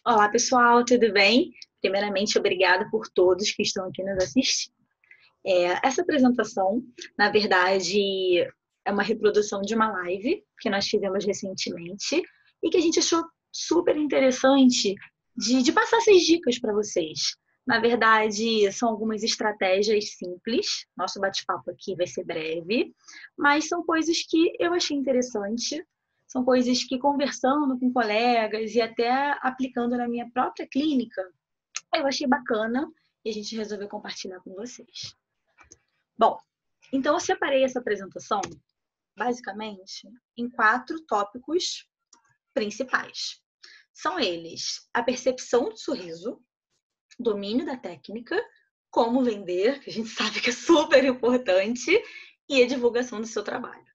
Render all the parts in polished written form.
Olá, pessoal, tudo bem? Primeiramente, obrigada por todos que estão aqui nos assistindo. Essa apresentação, na verdade, é uma reprodução de uma live que nós fizemos recentemente e que a gente achou super interessante de passar essas dicas para vocês. Na verdade, são algumas estratégias simples. Nosso bate-papo aqui vai ser breve, mas são coisas que eu achei interessante. São coisas que, conversando com colegas e até aplicando na minha própria clínica, eu achei bacana e a gente resolveu compartilhar com vocês. Bom, então eu separei essa apresentação basicamente em 4 tópicos principais. São eles: a percepção do sorriso, domínio da técnica, como vender, que a gente sabe que é super importante, e a divulgação do seu trabalho.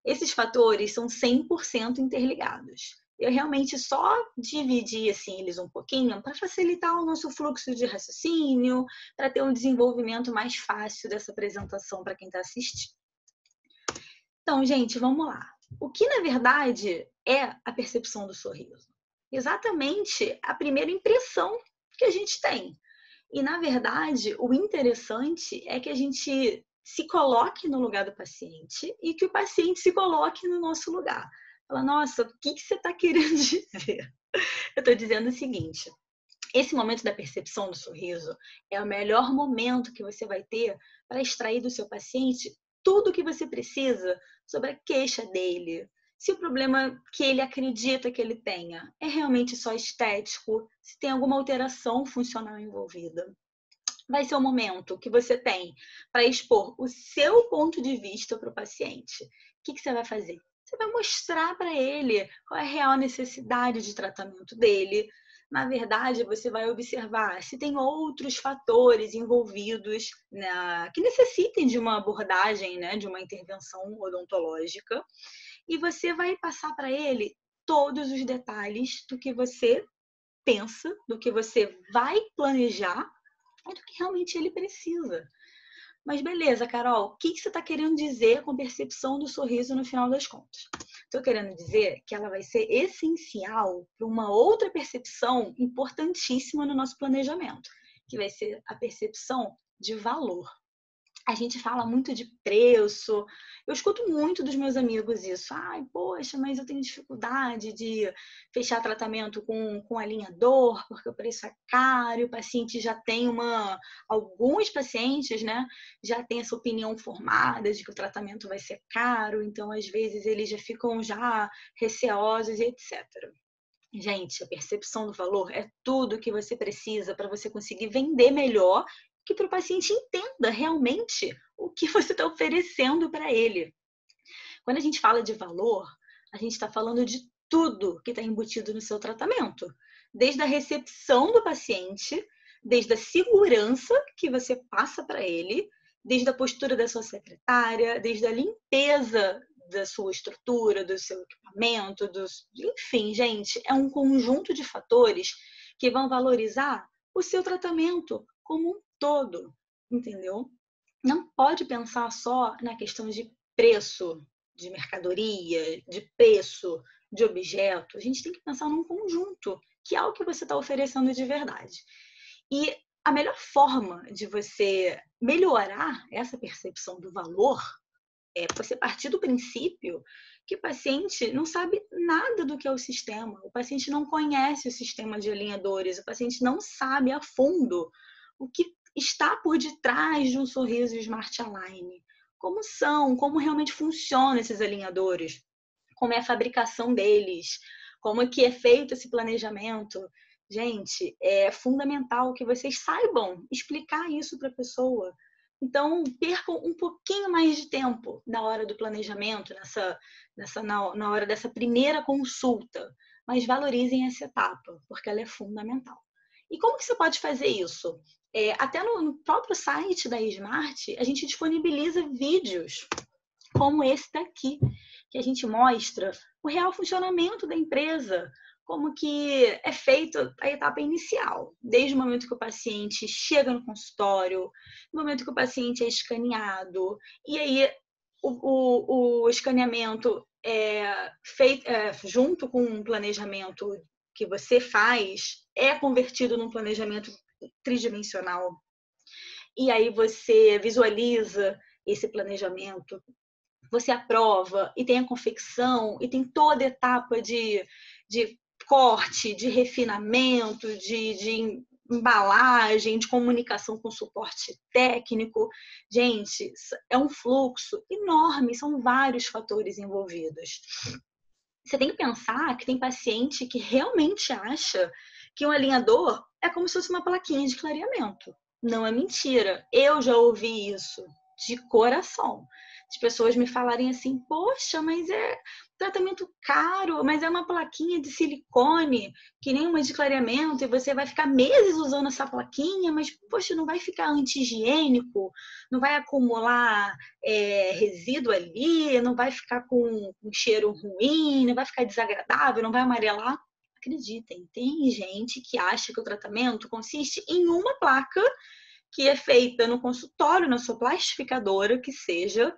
Esses fatores são 100% interligados. Eu realmente só dividi assim, eles um pouquinho para facilitar o nosso fluxo de raciocínio, para ter um desenvolvimento mais fácil dessa apresentação para quem está assistindo. Então, gente, vamos lá. O que, na verdade, é a percepção do sorriso? Exatamente a primeira impressão que a gente tem. E, na verdade, o interessante é que a gente se coloque no lugar do paciente e que o paciente se coloque no nosso lugar. Fala, nossa, o que você está querendo dizer? Eu estou dizendo o seguinte: esse momento da percepção do sorriso é o melhor momento que você vai ter para extrair do seu paciente tudo o que você precisa sobre a queixa dele. Se o problema que ele acredita que ele tenha é realmente só estético, se tem alguma alteração funcional envolvida. Vai ser o momento que você tem para expor o seu ponto de vista para o paciente. O que você vai fazer? Você vai mostrar para ele qual é a real necessidade de tratamento dele. Na verdade, você vai observar se tem outros fatores envolvidos, né, que necessitem de uma abordagem, né, de uma intervenção odontológica. E você vai passar para ele todos os detalhes do que você pensa, do que você vai planejar e do que realmente ele precisa. Mas beleza, Carol, o que você está querendo dizer com percepção do sorriso no final das contas? Estou querendo dizer que ela vai ser essencial para uma outra percepção importantíssima no nosso planejamento, que vai ser a percepção de valor. A gente fala muito de preço. Eu escuto muito dos meus amigos isso. Ai, poxa, mas eu tenho dificuldade de fechar tratamento com alinhador, porque o preço é caro, o paciente já tem uma... Alguns pacientes, né, já têm essa opinião formada de que o tratamento vai ser caro, então às vezes eles já ficam já receosos e etc. Gente, a percepção do valor é tudo que você precisa para você conseguir vender melhor, que para o paciente entenda realmente o que você está oferecendo para ele. Quando a gente fala de valor, a gente está falando de tudo que está embutido no seu tratamento. Desde a recepção do paciente, desde a segurança que você passa para ele, desde a postura da sua secretária, desde a limpeza da sua estrutura, do seu equipamento, enfim, gente, é um conjunto de fatores que vão valorizar o seu tratamento como um todo, entendeu? Não pode pensar só na questão de preço, de mercadoria, de preço, de objeto. A gente tem que pensar num conjunto, que é o que você está oferecendo de verdade. E a melhor forma de você melhorar essa percepção do valor é você partir do princípio que o paciente não sabe nada do que é o sistema, o paciente não conhece o sistema de alinhadores, o paciente não sabe a fundo o que está por detrás de um sorriso Smart Align. Como são, como realmente funcionam esses alinhadores, como é a fabricação deles, como é que é feito esse planejamento. Gente, é fundamental que vocês saibam explicar isso para a pessoa. Então, percam um pouquinho mais de tempo na hora do planejamento, na hora dessa primeira consulta, mas valorizem essa etapa, porque ela é fundamental. E como que você pode fazer isso? Até no próprio site da Smart, a gente disponibiliza vídeos como esse daqui, que a gente mostra o real funcionamento da empresa, como que é feita a etapa inicial, desde o momento que o paciente chega no consultório, no momento que o paciente é escaneado, e aí o escaneamento é feito junto com um planejamento que você faz é convertido num planejamento tridimensional. E aí você visualiza esse planejamento, você aprova e tem a confecção e tem toda a etapa de corte, de refinamento, de embalagem, de comunicação com suporte técnico. Gente, é um fluxo enorme, são vários fatores envolvidos. Você tem que pensar que tem paciente que realmente acha que um alinhador é como se fosse uma plaquinha de clareamento. Não é mentira. Eu já ouvi isso de coração. As pessoas me falarem assim, poxa, mas é tratamento caro, mas é uma plaquinha de silicone, que nem uma de clareamento, e você vai ficar meses usando essa plaquinha, mas, poxa, não vai ficar anti-higiênico, não vai acumular resíduo ali, não vai ficar com um cheiro ruim, não vai ficar desagradável, não vai amarelar. Acreditem, tem gente que acha que o tratamento consiste em uma placa que é feita no consultório, na sua plastificadora, que seja,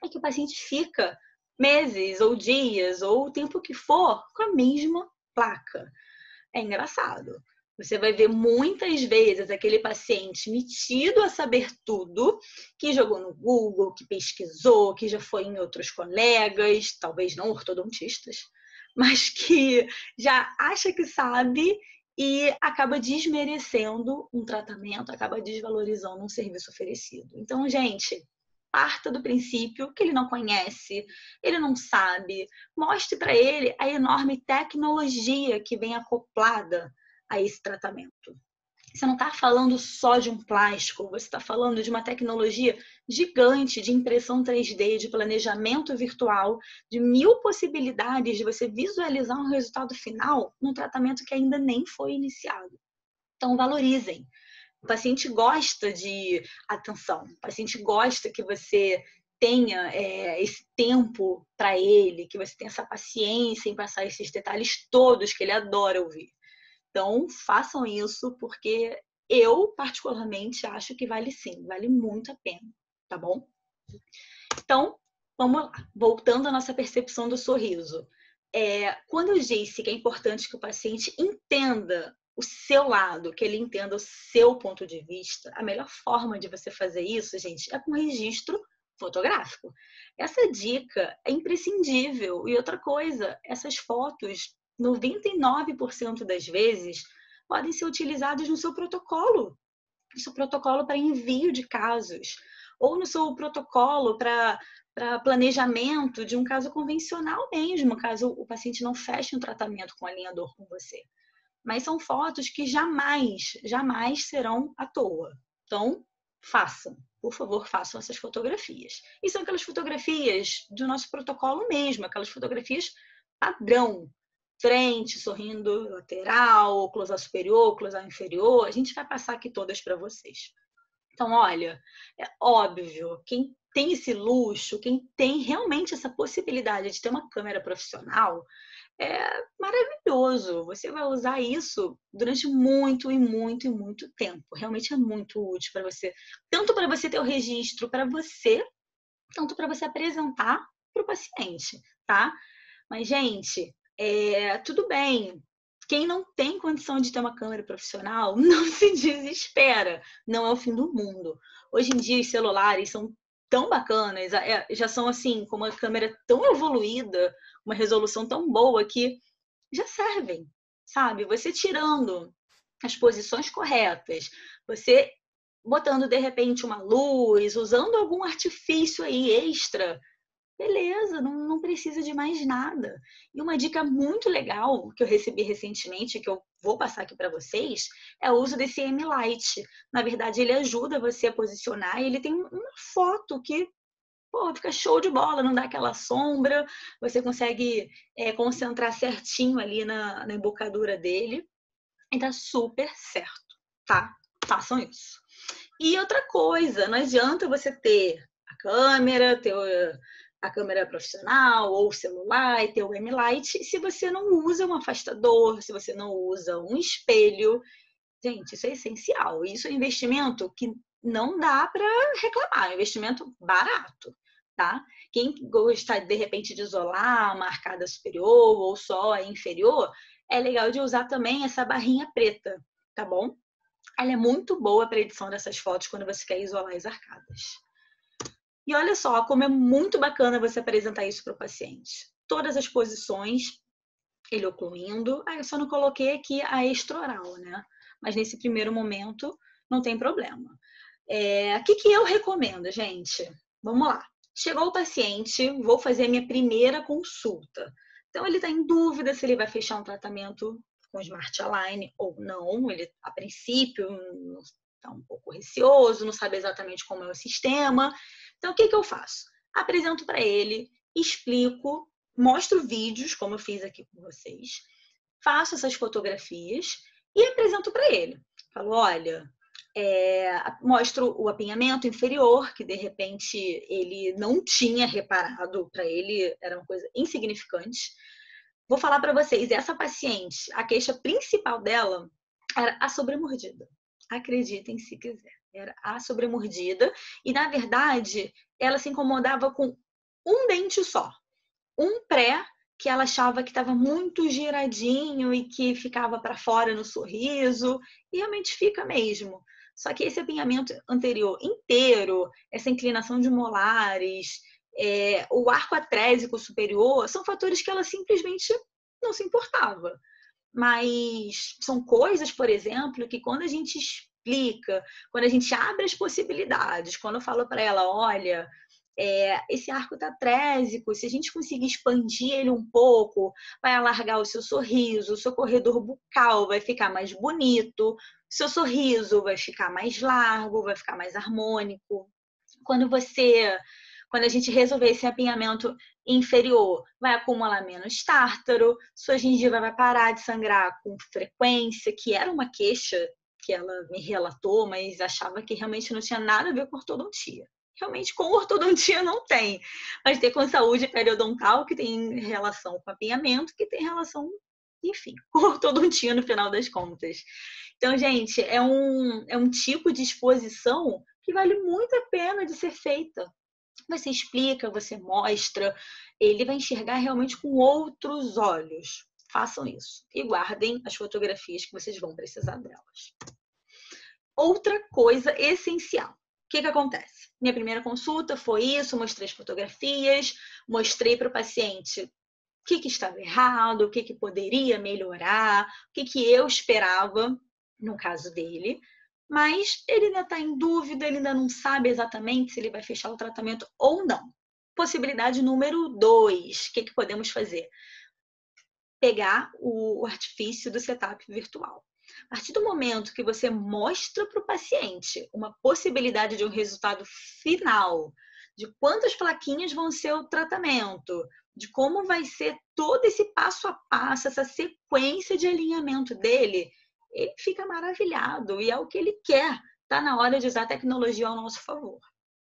e que o paciente fica meses ou dias ou o tempo que for com a mesma placa. É engraçado. Você vai ver muitas vezes aquele paciente metido a saber tudo, que jogou no Google, que pesquisou, que já foi em outros colegas, talvez não ortodontistas, mas que já acha que sabe e acaba desmerecendo um tratamento, acaba desvalorizando um serviço oferecido. Então, gente, parta do princípio que ele não conhece, ele não sabe. Mostre para ele a enorme tecnologia que vem acoplada a esse tratamento. Você não está falando só de um plástico, você está falando de uma tecnologia gigante de impressão 3D, de planejamento virtual, de 1000 possibilidades de você visualizar um resultado final num tratamento que ainda nem foi iniciado. Então, valorizem. O paciente gosta de atenção, o paciente gosta que você tenha esse tempo para ele, que você tenha essa paciência em passar esses detalhes todos que ele adora ouvir. Então, façam isso, porque eu, particularmente, acho que vale sim, vale muito a pena, tá bom? Então, vamos lá. Voltando à nossa percepção do sorriso. Quando eu disse que é importante que o paciente entenda o seu lado, que ele entenda o seu ponto de vista, a melhor forma de você fazer isso, gente, é com registro fotográfico. Essa dica é imprescindível. E outra coisa, essas fotos, 99% das vezes, podem ser utilizadas no seu protocolo. No seu protocolo para envio de casos, ou no seu protocolo para planejamento de um caso convencional mesmo, caso o paciente não feche um tratamento com alinhador com você. Mas são fotos que jamais serão à toa. Então, façam, por favor, façam essas fotografias. E são aquelas fotografias do nosso protocolo mesmo, aquelas fotografias padrão. Frente, sorrindo, lateral, closar superior, closar inferior. A gente vai passar aqui todas para vocês. Então, olha, é óbvio, quem tem esse luxo, quem tem realmente essa possibilidade de ter uma câmera profissional, é maravilhoso. Você vai usar isso durante muito e muito e muito tempo. Realmente é muito útil para você, tanto para você ter o registro para você, tanto para você apresentar para o paciente, tá? Mas, gente, tudo bem. Quem não tem condição de ter uma câmera profissional, não se desespera. Não é o fim do mundo. Hoje em dia, os celulares são tão bacanas, já são assim, com uma câmera tão evoluída, uma resolução tão boa que já servem, sabe? Você tirando as posições corretas, você botando de repente uma luz, usando algum artifício aí extra, beleza, não precisa de mais nada. E uma dica muito legal que eu recebi recentemente, que eu vou passar aqui para vocês, é o uso desse M-Light. Na verdade, ele ajuda você a posicionar, e ele tem uma foto que fica show de bola, não dá aquela sombra, você consegue concentrar certinho ali na embocadura dele, e tá super certo, tá? Façam isso. E outra coisa, não adianta você ter a câmera, ter a câmera profissional ou o celular e ter o M-Light se você não usa um afastador, se você não usa um espelho. Gente, isso é essencial. Isso é investimento que não dá para reclamar, é um investimento barato, tá? Quem gosta, de repente, de isolar uma arcada superior ou só a inferior, é legal de usar também essa barrinha preta, tá bom? Ela é muito boa para edição dessas fotos quando você quer isolar as arcadas. E olha só como é muito bacana você apresentar isso para o paciente. Todas as posições, ele ocluindo. Eu só não coloquei aqui a extraoral, né? Mas nesse primeiro momento não tem problema. O que eu recomendo, gente? Vamos lá. Chegou o paciente, vou fazer a minha primeira consulta. Então, ele está em dúvida se ele vai fechar um tratamento com Smart Align ou não. Ele, a princípio, está um pouco receoso, não sabe exatamente como é o sistema. Então, o que eu faço? Apresento para ele, explico, mostro vídeos, como eu fiz aqui com vocês, faço essas fotografias e apresento para ele. Falo, olha, mostro o apinhamento inferior, que de repente ele não tinha reparado, para ele era uma coisa insignificante. Vou falar para vocês, essa paciente, a queixa principal dela era a sobremordida. Acreditem se quiser, era a sobremordida. E, na verdade, ela se incomodava com um dente só. Um pré, que ela achava que estava muito giradinho e que ficava para fora no sorriso. E realmente fica mesmo. Só que esse apinhamento anterior inteiro, essa inclinação de molares, o arco atrésico superior, são fatores que ela simplesmente não se importava. Mas são coisas, por exemplo, que quando a gente explica, quando a gente abre as possibilidades, quando eu falo para ela, olha, esse arco tá trésico, se a gente conseguir expandir ele um pouco, vai alargar o seu sorriso, o seu corredor bucal vai ficar mais bonito, o seu sorriso vai ficar mais largo, vai ficar mais harmônico. Quando a gente resolver esse apinhamento inferior, vai acumular menos tártaro, sua gengiva vai parar de sangrar com frequência, que era uma queixa que ela me relatou, mas achava que realmente não tinha nada a ver com ortodontia. Realmente com ortodontia não tem, mas tem com saúde periodontal, que tem relação com apinhamento, que tem relação, enfim, com ortodontia no final das contas. Então, gente, é um tipo de exposição que vale muito a pena de ser feita. Você explica, você mostra, ele vai enxergar realmente com outros olhos. Façam isso e guardem as fotografias que vocês vão precisar delas. Outra coisa essencial. O que acontece? Minha primeira consulta foi isso, mostrei as fotografias, mostrei para o paciente o que estava errado, o que poderia melhorar, o que eu esperava no caso dele. Mas ele ainda está em dúvida, ele ainda não sabe exatamente se ele vai fechar o tratamento ou não. Possibilidade número 2, o que podemos fazer? Pegar o artifício do setup virtual. A partir do momento que você mostra para o paciente uma possibilidade de um resultado final, de quantas plaquinhas vão ser o tratamento, de como vai ser todo esse passo a passo, essa sequência de alinhamento dele, ele fica maravilhado e é o que ele quer. Está na hora de usar a tecnologia ao nosso favor.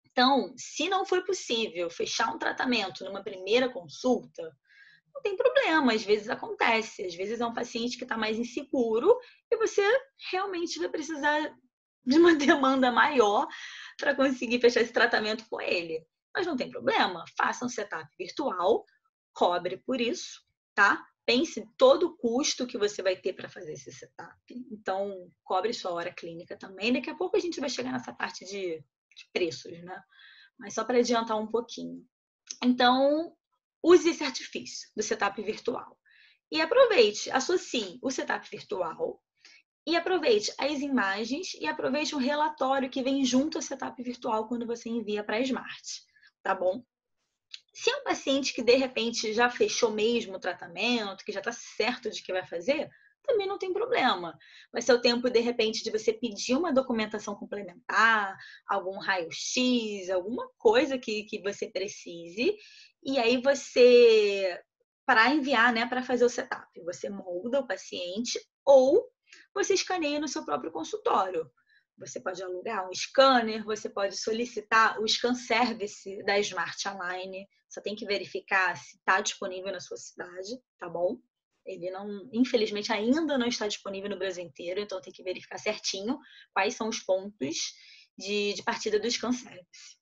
Então, se não foi possível fechar um tratamento numa primeira consulta, não tem problema, às vezes acontece. Às vezes é um paciente que está mais inseguro e você realmente vai precisar de uma demanda maior para conseguir fechar esse tratamento com ele. Mas não tem problema, faça um setup virtual, cobre por isso, tá? Pense todo o custo que você vai ter para fazer esse setup. Então, cobre sua hora clínica também. Daqui a pouco a gente vai chegar nessa parte de preços, né? Mas só para adiantar um pouquinho. Então, use esse artifício do setup virtual. E aproveite, associe o setup virtual e aproveite as imagens e aproveite um relatório que vem junto ao setup virtual quando você envia para a Smart, tá bom? Se é um paciente que de repente já fechou mesmo o tratamento, que já está certo de que vai fazer, também não tem problema. Vai ser o tempo, de repente, de você pedir uma documentação complementar, algum raio-x, alguma coisa que você precise, e aí você, para enviar, né, para fazer o setup, você molda o paciente ou você escaneia no seu próprio consultório. Você pode alugar um scanner, você pode solicitar o scan service da Smart Align. Só tem que verificar se está disponível na sua cidade, tá bom? Ele não, infelizmente, ainda não está disponível no Brasil inteiro, então tem que verificar certinho quais são os pontos de partida do scan service.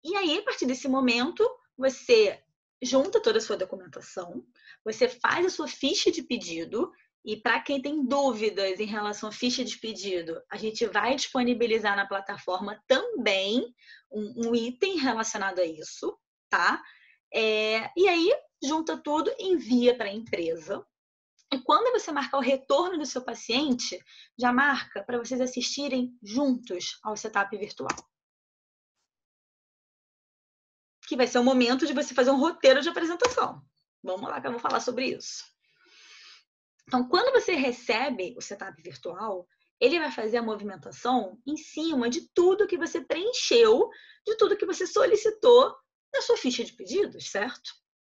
E aí, a partir desse momento, você junta toda a sua documentação, você faz a sua ficha de pedido. E para quem tem dúvidas em relação à ficha de pedido, a gente vai disponibilizar na plataforma também um item relacionado a isso, tá? E aí, junta tudo, envia para a empresa. E quando você marcar o retorno do seu paciente, já marca para vocês assistirem juntos ao setup virtual. Que vai ser o momento de você fazer um roteiro de apresentação. Vamos lá que eu vou falar sobre isso. Então, quando você recebe o setup virtual, ele vai fazer a movimentação em cima de tudo que você preencheu, de tudo que você solicitou na sua ficha de pedidos, certo?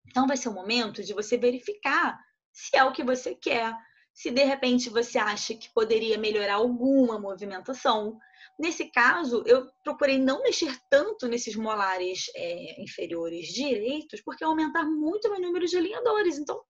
Então, vai ser o momento de você verificar se é o que você quer, se de repente você acha que poderia melhorar alguma movimentação. Nesse caso, eu procurei não mexer tanto nesses molares inferiores direitos, porque ia aumentar muito o meu número de alinhadores. Então,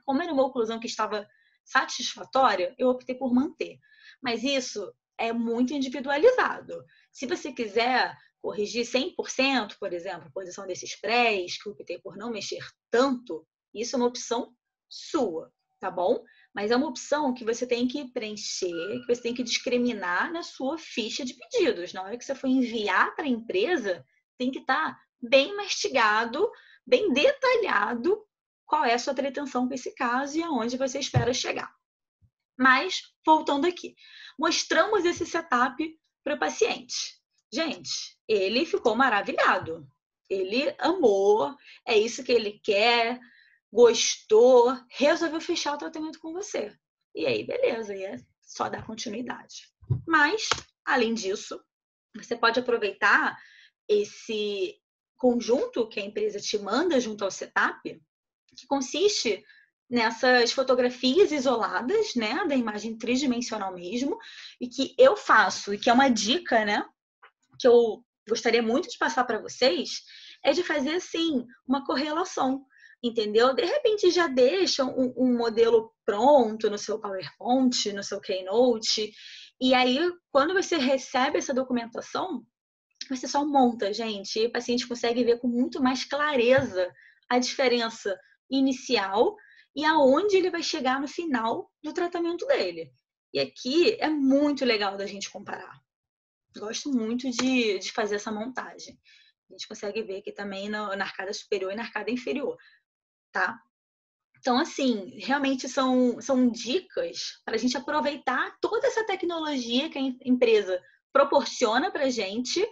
como era uma oclusão que estava satisfatória, eu optei por manter. Mas isso é muito individualizado. Se você quiser corrigir 100%, por exemplo, a posição desses prés, que eu optei por não mexer tanto, isso é uma opção sua, tá bom? Mas é uma opção que você tem que preencher, que você tem que discriminar na sua ficha de pedidos. Na hora que você for enviar para a empresa, tem que estar bem mastigado, bem detalhado qual é a sua pretensão com esse caso e aonde você espera chegar. Mas, voltando aqui, mostramos esse setup para o paciente. Gente, ele ficou maravilhado. Ele amou, é isso que ele quer, gostou, resolveu fechar o tratamento com você. E aí, beleza, e é só dar continuidade. Mas, além disso, você pode aproveitar esse conjunto que a empresa te manda junto ao setup, que consiste nessas fotografias isoladas, né, da imagem tridimensional mesmo, e que eu faço, e que é uma dica, né, que eu gostaria muito de passar para vocês, é de fazer, assim, uma correlação, entendeu? De repente já deixa um modelo pronto no seu PowerPoint, no seu Keynote, e aí, quando você recebe essa documentação, você só monta, gente, e o paciente consegue ver com muito mais clareza a diferença inicial e aonde ele vai chegar no final do tratamento dele. E aqui é muito legal da gente comparar. Gosto muito de fazer essa montagem. A gente consegue ver aqui também na arcada superior e na arcada inferior, tá? Então, assim, realmente são dicas para a gente aproveitar toda essa tecnologia que a empresa proporciona para a gente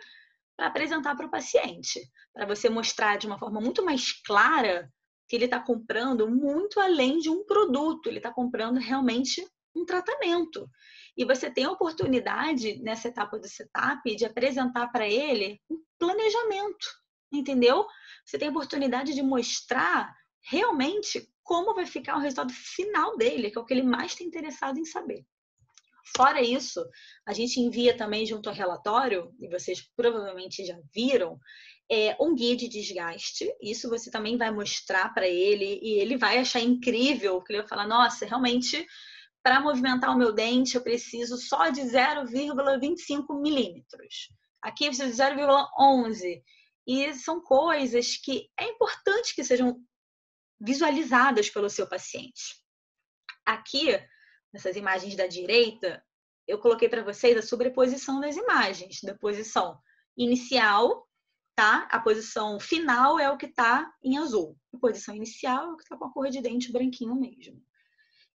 para apresentar para o paciente, para você mostrar de uma forma muito mais clara que ele está comprando muito além de um produto, ele está comprando realmente um tratamento. E você tem a oportunidade, nessa etapa do setup, de apresentar para ele um planejamento, entendeu? Você tem a oportunidade de mostrar realmente como vai ficar o resultado final dele, que é o que ele mais está interessado em saber. Fora isso, a gente envia também junto ao relatório, e vocês provavelmente já viram, um guia de desgaste. Isso você também vai mostrar para ele e ele vai achar incrível, porque ele vai falar, nossa, realmente, para movimentar o meu dente, eu preciso só de 0,25 milímetros. Aqui eu preciso de 0,11. E são coisas que é importante que sejam visualizadas pelo seu paciente. Aqui, nessas imagens da direita, eu coloquei para vocês a sobreposição das imagens, da posição inicial, tá? A posição final é o que está em azul. A posição inicial é o que está com a cor de dente branquinho mesmo.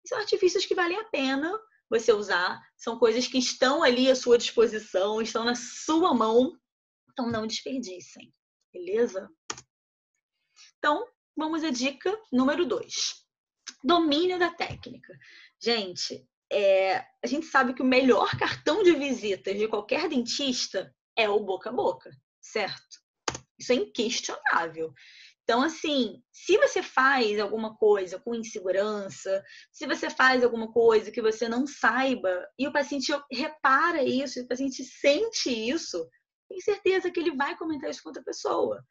São artifícios que valem a pena você usar, são coisas que estão ali à sua disposição, estão na sua mão, então não desperdicem, beleza? Então, vamos à dica número 2. Domínio da técnica. Gente, a gente sabe que o melhor cartão de visitas de qualquer dentista é o boca a boca, certo? Isso é inquestionável. Então, assim, se você faz alguma coisa com insegurança, se você faz alguma coisa que você não saiba, e o paciente repara isso, e o paciente sente isso, tem certeza que ele vai comentar isso com outra pessoa.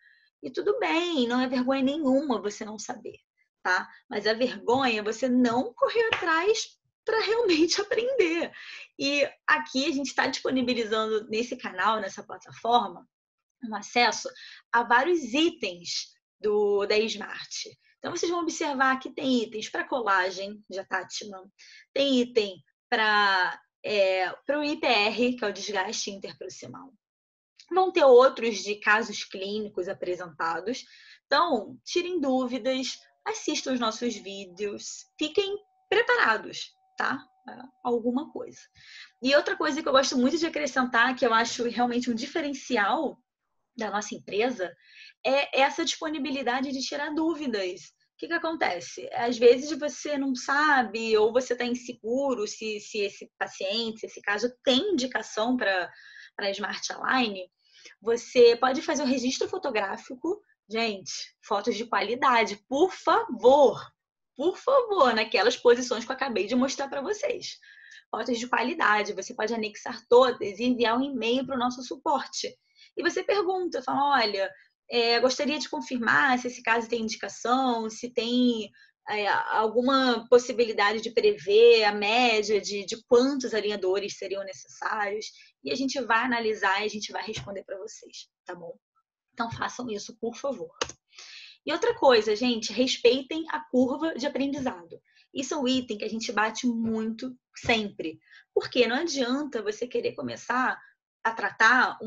E tudo bem, não é vergonha nenhuma você não saber, tá? Mas a vergonha é você não correr atrás para realmente aprender. E aqui a gente está disponibilizando nesse canal, nessa plataforma, um acesso a vários itens da Smart. Então, vocês vão observar que tem itens para colagem, já tá atinando, tem item para o IPR, que é o desgaste interproximal. Vão ter outros de casos clínicos apresentados. Então, tirem dúvidas, assistam os nossos vídeos, fiquem preparados, tá? Alguma coisa. E outra coisa que eu gosto muito de acrescentar, que eu acho realmente um diferencial da nossa empresa, é essa disponibilidade de tirar dúvidas. O que acontece? Às vezes você não sabe ou você está inseguro se esse paciente, se esse caso tem indicação para Smart Align. Você pode fazer um registro fotográfico. Gente, fotos de qualidade, por favor, naquelas posições que eu acabei de mostrar para vocês. Fotos de qualidade, você pode anexar todas e enviar um e-mail para o nosso suporte. E você pergunta, fala, olha, gostaria de confirmar se esse caso tem indicação, se tem alguma possibilidade de prever a média de quantos alinhadores seriam necessários. E a gente vai analisar e a gente vai responder para vocês, tá bom? Então, façam isso, por favor. E outra coisa, gente, respeitem a curva de aprendizado. Isso é um item que a gente bate muito sempre. Porque não adianta você querer começar a tratar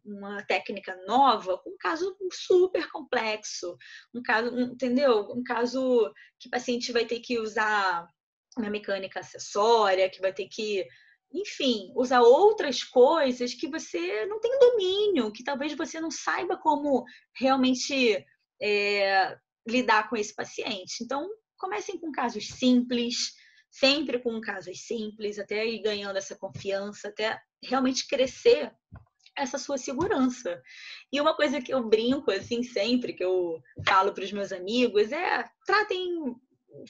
uma técnica nova com um caso super complexo, um caso, entendeu? Um caso que o paciente vai ter que usar uma mecânica acessória, que vai ter que, enfim, usar outras coisas que você não tem domínio, que talvez você não saiba como realmente lidar com esse paciente. Então, comecem com casos simples, sempre com casos simples, até ir ganhando essa confiança, até realmente crescer essa sua segurança. E uma coisa que eu brinco, assim, sempre, que eu falo para os meus amigos, tratem o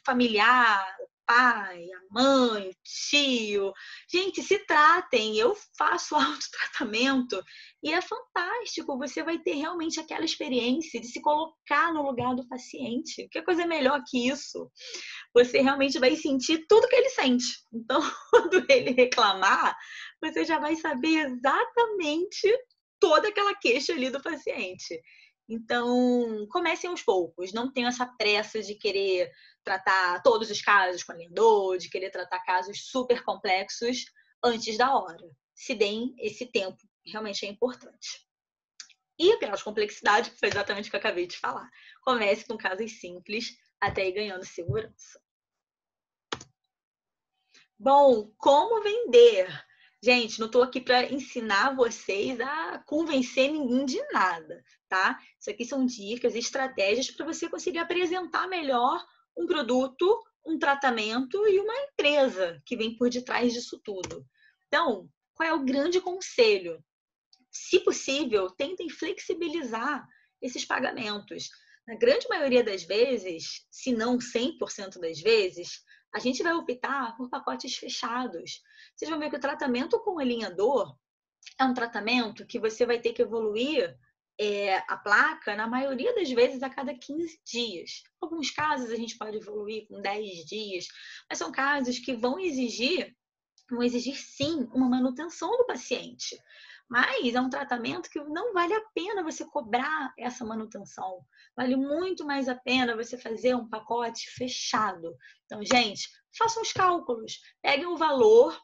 familiar, pai, a mãe, o tio. Gente, se tratem. Eu faço autotratamento e é fantástico. Você vai ter realmente aquela experiência de se colocar no lugar do paciente. Que coisa melhor que isso? Você realmente vai sentir tudo que ele sente. Então, quando ele reclamar, você já vai saber exatamente toda aquela queixa ali do paciente. Então, comecem aos poucos. Não tenham essa pressa de querer tratar todos os casos com alinhador, de querer tratar casos super complexos antes da hora. Se deem esse tempo, realmente é importante. E o grau de complexidade, foi exatamente o que eu acabei de falar. Comece com casos simples, até ir ganhando segurança. Bom, como vender? Gente, não estou aqui para ensinar vocês a convencer ninguém de nada, tá? Isso aqui são dicas, estratégias para você conseguir apresentar melhor um produto, um tratamento e uma empresa que vem por detrás disso tudo. Então, qual é o grande conselho? Se possível, tentem flexibilizar esses pagamentos. Na grande maioria das vezes, se não 100% das vezes, a gente vai optar por pacotes fechados. Vocês vão ver que o tratamento com alinhador é um tratamento que você vai ter que evoluir a placa, na maioria das vezes, a cada 15 dias. Em alguns casos, a gente pode evoluir com 10 dias, mas são casos que vão exigir sim uma manutenção do paciente. Mas é um tratamento que não vale a pena você cobrar essa manutenção. Vale muito mais a pena você fazer um pacote fechado. Então, gente, façam os cálculos. Peguem o valor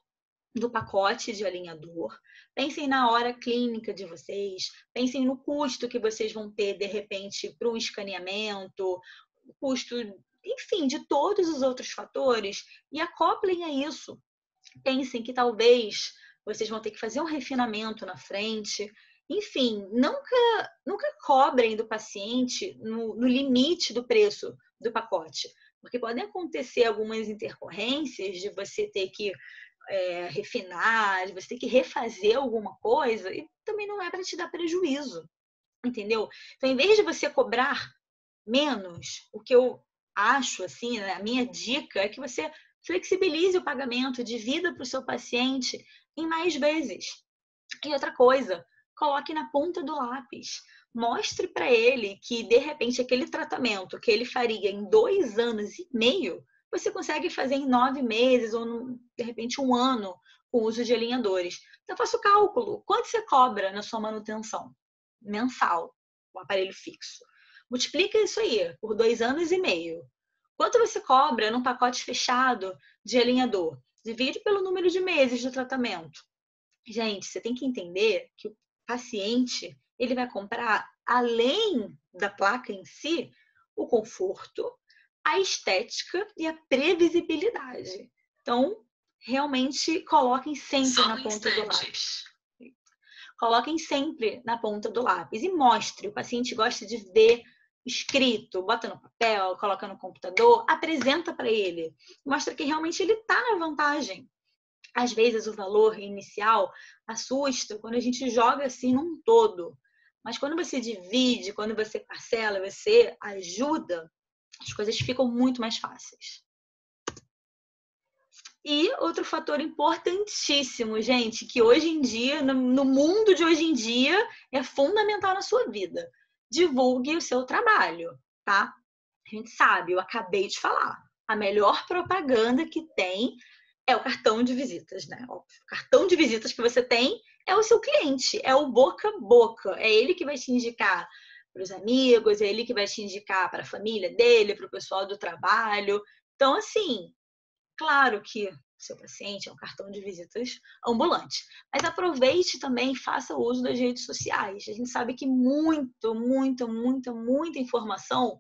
do pacote de alinhador, pensem na hora clínica de vocês, pensem no custo que vocês vão ter, de repente, para um escaneamento, o custo, enfim, de todos os outros fatores, e acoplem a isso. Pensem que talvez vocês vão ter que fazer um refinamento na frente. Enfim, nunca cobrem do paciente no limite do preço do pacote, porque podem acontecer algumas intercorrências de você ter que refinar, de você ter que refazer alguma coisa, e também não é para te dar prejuízo, entendeu? Então, em vez de você cobrar menos, o que eu acho, assim, né, a minha dica é que você flexibilize o pagamento, divida para o seu paciente em mais vezes. E outra coisa, coloque na ponta do lápis. Mostre para ele que, de repente, aquele tratamento que ele faria em 2 anos e meio, você consegue fazer em 9 meses ou, de repente, 1 ano com o uso de alinhadores. Então, faça o cálculo. Quanto você cobra na sua manutenção mensal, o aparelho fixo? Multiplica isso aí por 2 anos e meio. Quanto você cobra num pacote fechado de alinhador? Divide pelo número de meses de tratamento. Gente, você tem que entender que o paciente ele vai comprar, além da placa em si, o conforto, a estética e a previsibilidade. Então, realmente coloquem sempre na ponta do lápis. Coloquem sempre na ponta do lápis e mostre. O paciente gosta de ver escrito, bota no papel, coloca no computador, apresenta para ele. Mostra que realmente ele está na vantagem. Às vezes o valor inicial assusta quando a gente joga assim num todo. Mas quando você divide, quando você parcela, você ajuda, as coisas ficam muito mais fáceis. E outro fator importantíssimo, gente, que hoje em dia, no mundo de hoje em dia, é fundamental na sua vida. Divulgue o seu trabalho, tá? A gente sabe, eu acabei de falar. A melhor propaganda que tem é o cartão de visitas, né? O cartão de visitas que você tem é o seu cliente, é o boca a boca. É ele que vai te indicar para os amigos, é ele que vai te indicar para a família dele, para o pessoal do trabalho. Então, assim, claro que o seu paciente é um cartão de visitas ambulante, mas aproveite também e faça uso das redes sociais. A gente sabe que muita informação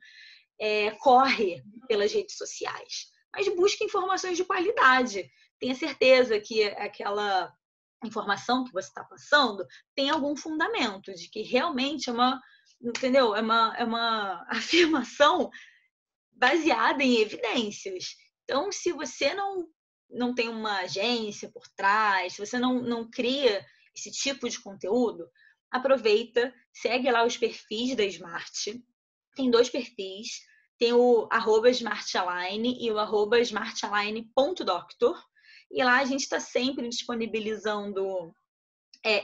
corre pelas redes sociais, mas busque informações de qualidade. Tenha certeza que aquela informação que você está passando tem algum fundamento, de que realmente é uma, entendeu? É uma afirmação baseada em evidências. Então, se você não tem uma agência por trás, se você não cria esse tipo de conteúdo, aproveita, segue lá os perfis da Smart. Tem 2 perfis, tem o @smartalign e o @smartalign.doctor. E lá a gente está sempre disponibilizando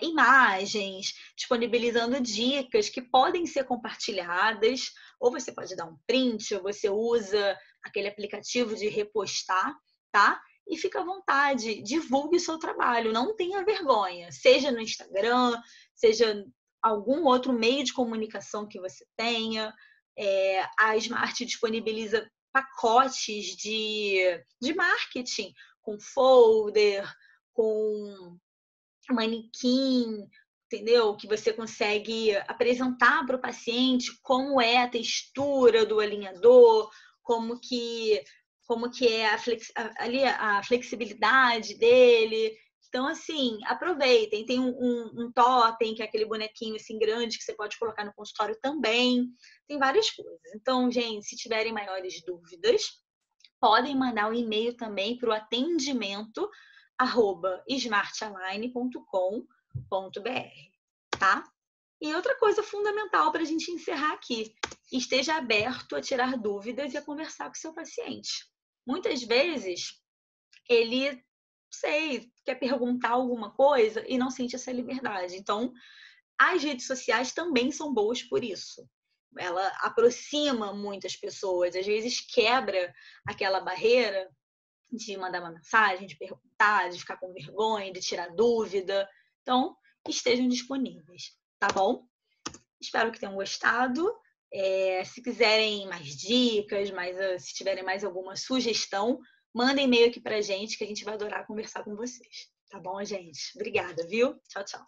imagens, disponibilizando dicas que podem ser compartilhadas, ou você pode dar um print, ou você usa aquele aplicativo de repostar, tá? E fica à vontade, divulgue o seu trabalho, não tenha vergonha, seja no Instagram, seja algum outro meio de comunicação que você tenha. A Smart disponibiliza pacotes de marketing, com folder, com manequim, entendeu? Que você consegue apresentar para o paciente como é a textura do alinhador, como que é a flexibilidade dele. Então, assim, aproveitem. Tem um totem, que é aquele bonequinho assim grande que você pode colocar no consultório também. Tem várias coisas. Então, gente, se tiverem maiores dúvidas, podem mandar um e-mail também para o atendimento@smartalign.com.br, tá? E outra coisa fundamental para a gente encerrar aqui: esteja aberto a tirar dúvidas e a conversar com o seu paciente. Muitas vezes ele, sei, quer perguntar alguma coisa e não sente essa liberdade. Então, as redes sociais também são boas por isso. Ela aproxima muitas pessoas, às vezes quebra aquela barreira de mandar uma mensagem, de perguntar, de ficar com vergonha, de tirar dúvida. Então, estejam disponíveis, tá bom? Espero que tenham gostado. Se quiserem mais dicas, se tiverem mais alguma sugestão, mandem e-mail aqui pra gente, que a gente vai adorar conversar com vocês. Tá bom, gente? Obrigada, viu? Tchau, tchau.